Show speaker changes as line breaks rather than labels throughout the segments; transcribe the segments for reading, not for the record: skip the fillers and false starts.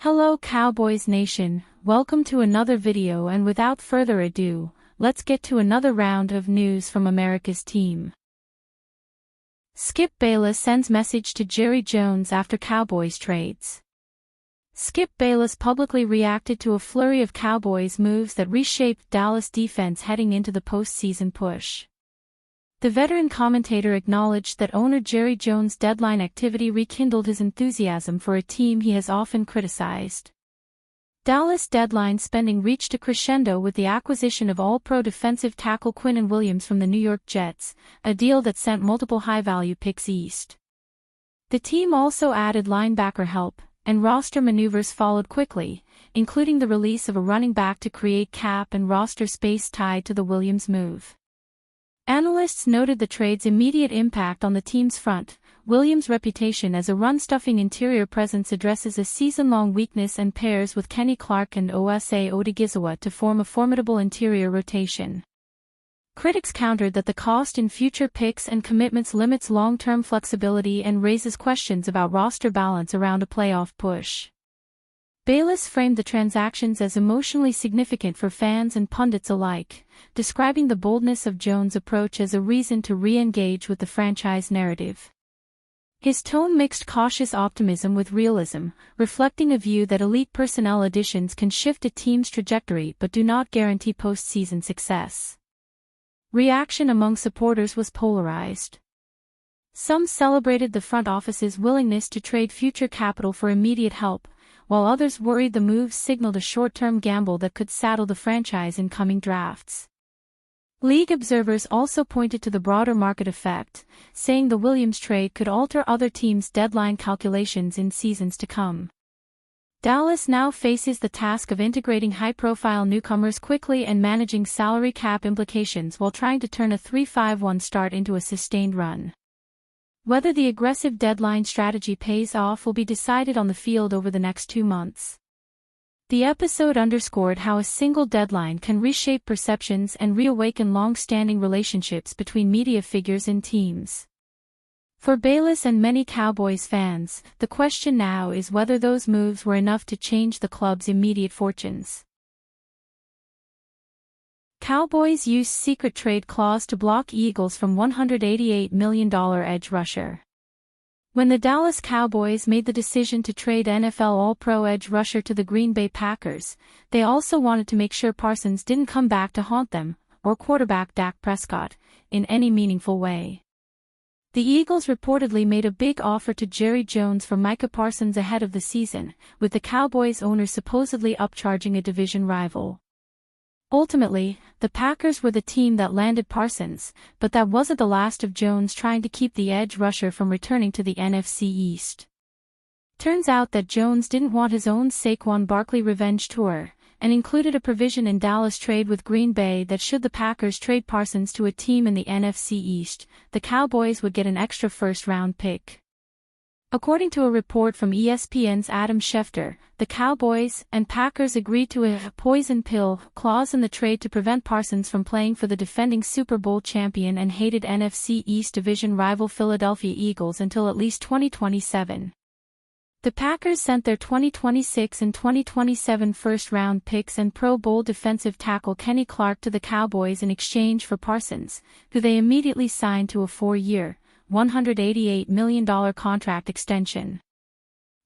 Hello Cowboys Nation, welcome to another video, and without further ado, let's get to another round of news from America's team. Skip Bayless sends message to Jerry Jones after Cowboys trades. Skip Bayless publicly reacted to a flurry of Cowboys moves that reshaped Dallas defense heading into the postseason push. The veteran commentator acknowledged that owner Jerry Jones' deadline activity rekindled his enthusiasm for a team he has often criticized. Dallas deadline spending reached a crescendo with the acquisition of All-Pro defensive tackle Quinnen Williams from the New York Jets, a deal that sent multiple high-value picks east. The team also added linebacker help, and roster maneuvers followed quickly, including the release of a running back to create cap and roster space tied to the Williams move. Analysts noted the trade's immediate impact on the team's front. Williams' reputation as a run-stuffing interior presence addresses a season-long weakness and pairs with Kenny Clark and Osa Odigizua to form a formidable interior rotation. Critics countered that the cost in future picks and commitments limits long-term flexibility and raises questions about roster balance around a playoff push. Bayless framed the transactions as emotionally significant for fans and pundits alike, describing the boldness of Jones' approach as a reason to re-engage with the franchise narrative. His tone mixed cautious optimism with realism, reflecting a view that elite personnel additions can shift a team's trajectory but do not guarantee postseason success. Reaction among supporters was polarized. Some celebrated the front office's willingness to trade future capital for immediate help, while others worried the move signaled a short-term gamble that could saddle the franchise in coming drafts. League observers also pointed to the broader market effect, saying the Williams trade could alter other teams' deadline calculations in seasons to come. Dallas now faces the task of integrating high-profile newcomers quickly and managing salary cap implications while trying to turn a 3-5-1 start into a sustained run. Whether the aggressive deadline strategy pays off will be decided on the field over the next 2 months. The episode underscored how a single deadline can reshape perceptions and reawaken long-standing relationships between media figures and teams. For Bayless and many Cowboys fans, the question now is whether those moves were enough to change the club's immediate fortunes. Cowboys use secret trade clause to block Eagles from $188 million edge rusher. When the Dallas Cowboys made the decision to trade NFL All-Pro edge rusher to the Green Bay Packers, they also wanted to make sure Parsons didn't come back to haunt them, or quarterback Dak Prescott, in any meaningful way. The Eagles reportedly made a big offer to Jerry Jones for Micah Parsons ahead of the season, with the Cowboys owner supposedly upcharging a division rival. Ultimately, the Packers were the team that landed Parsons, but that wasn't the last of Jones trying to keep the edge rusher from returning to the NFC East. Turns out that Jones didn't want his own Saquon Barkley revenge tour, and included a provision in Dallas' trade with Green Bay that should the Packers trade Parsons to a team in the NFC East, the Cowboys would get an extra first-round pick. According to a report from ESPN's Adam Schefter, the Cowboys and Packers agreed to a poison pill clause in the trade to prevent Parsons from playing for the defending Super Bowl champion and hated NFC East division rival Philadelphia Eagles until at least 2027. The Packers sent their 2026 and 2027 first-round picks and Pro Bowl defensive tackle Kenny Clark to the Cowboys in exchange for Parsons, who they immediately signed to a 4-year, $188 million contract extension.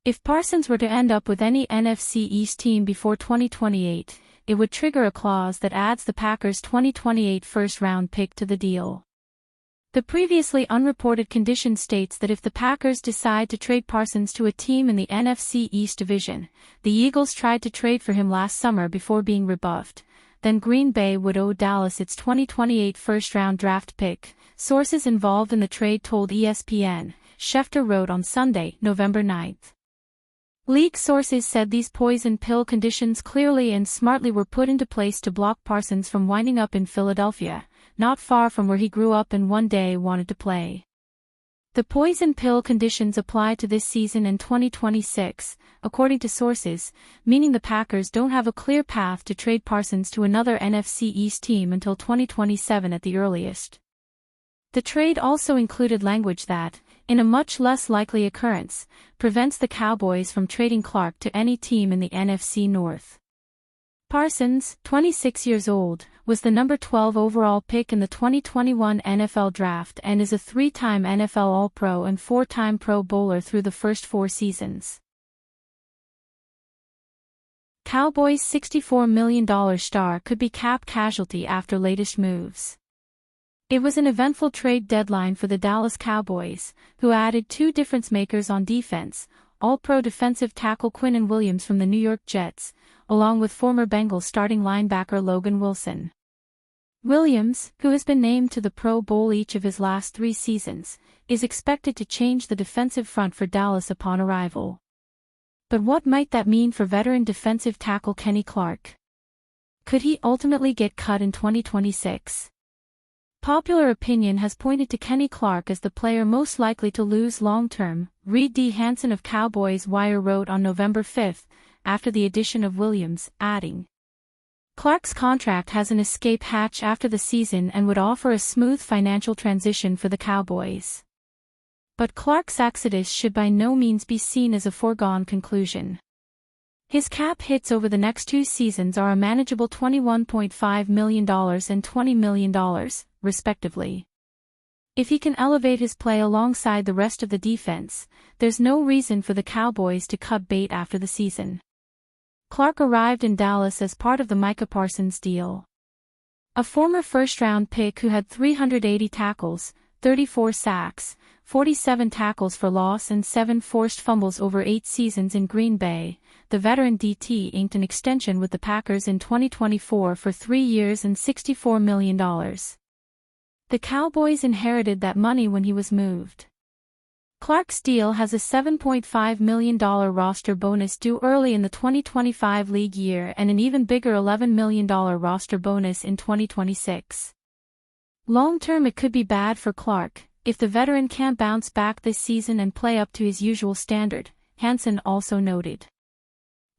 If Parsons were to end up with any NFC East team before 2028, it would trigger a clause that adds the Packers' 2028 first-round pick to the deal. The previously unreported condition states that if the Packers decide to trade Parsons to a team in the NFC East division, the Eagles tried to trade for him last summer before being rebuffed, then Green Bay would owe Dallas its 2028 first-round draft pick, sources involved in the trade told ESPN, Schefter wrote on Sunday, November 9. League sources said these poison pill conditions clearly and smartly were put into place to block Parsons from winding up in Philadelphia, not far from where he grew up and one day wanted to play. The poison pill conditions apply to this season and 2026, according to sources, meaning the Packers don't have a clear path to trade Parsons to another NFC East team until 2027 at the earliest. The trade also included language that, in a much less likely occurrence, prevents the Cowboys from trading Clark to any team in the NFC North. Parsons, 26 years old, was the number 12 overall pick in the 2021 NFL Draft and is a three-time NFL All-Pro and four-time Pro Bowler through the first 4 seasons. Cowboys' $64 million star could be cap casualty after latest moves. It was an eventful trade deadline for the Dallas Cowboys, who added 2 difference-makers on defense, All-Pro defensive tackle Quinnen Williams from the New York Jets, along with former Bengals starting linebacker Logan Wilson. Williams, who has been named to the Pro Bowl each of his last 3 seasons, is expected to change the defensive front for Dallas upon arrival. But what might that mean for veteran defensive tackle Kenny Clark? Could he ultimately get cut in 2026? Popular opinion has pointed to Kenny Clark as the player most likely to lose long-term, Reed D. Hansen of Cowboys Wire wrote on November 5, after the addition of Williams, adding, "Clark's contract has an escape hatch after the season and would offer a smooth financial transition for the Cowboys. But Clark's exodus should by no means be seen as a foregone conclusion. His cap hits over the next 2 seasons are a manageable $21.5 million and $20 million, respectively. If he can elevate his play alongside the rest of the defense, there's no reason for the Cowboys to cut bait after the season." Clark arrived in Dallas as part of the Micah Parsons deal. A former first-round pick who had 380 tackles, 34 sacks, 47 tackles for loss and 7 forced fumbles over 8 seasons in Green Bay, the veteran DT inked an extension with the Packers in 2024 for 3 years and $64 million. The Cowboys inherited that money when he was moved. Clark's deal has a $7.5 million roster bonus due early in the 2025 league year and an even bigger $11 million roster bonus in 2026. Long-term it could be bad for Clark, if the veteran can't bounce back this season and play up to his usual standard, Hansen also noted.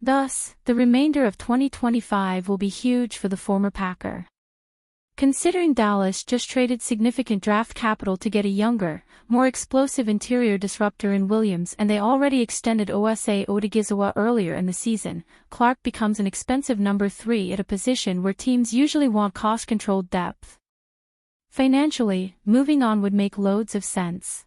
Thus, the remainder of 2025 will be huge for the former Packer. Considering Dallas just traded significant draft capital to get a younger, more explosive interior disruptor in Williams and they already extended Osa Odigizua earlier in the season, Clark becomes an expensive number 3 at a position where teams usually want cost-controlled depth. Financially, moving on would make loads of sense.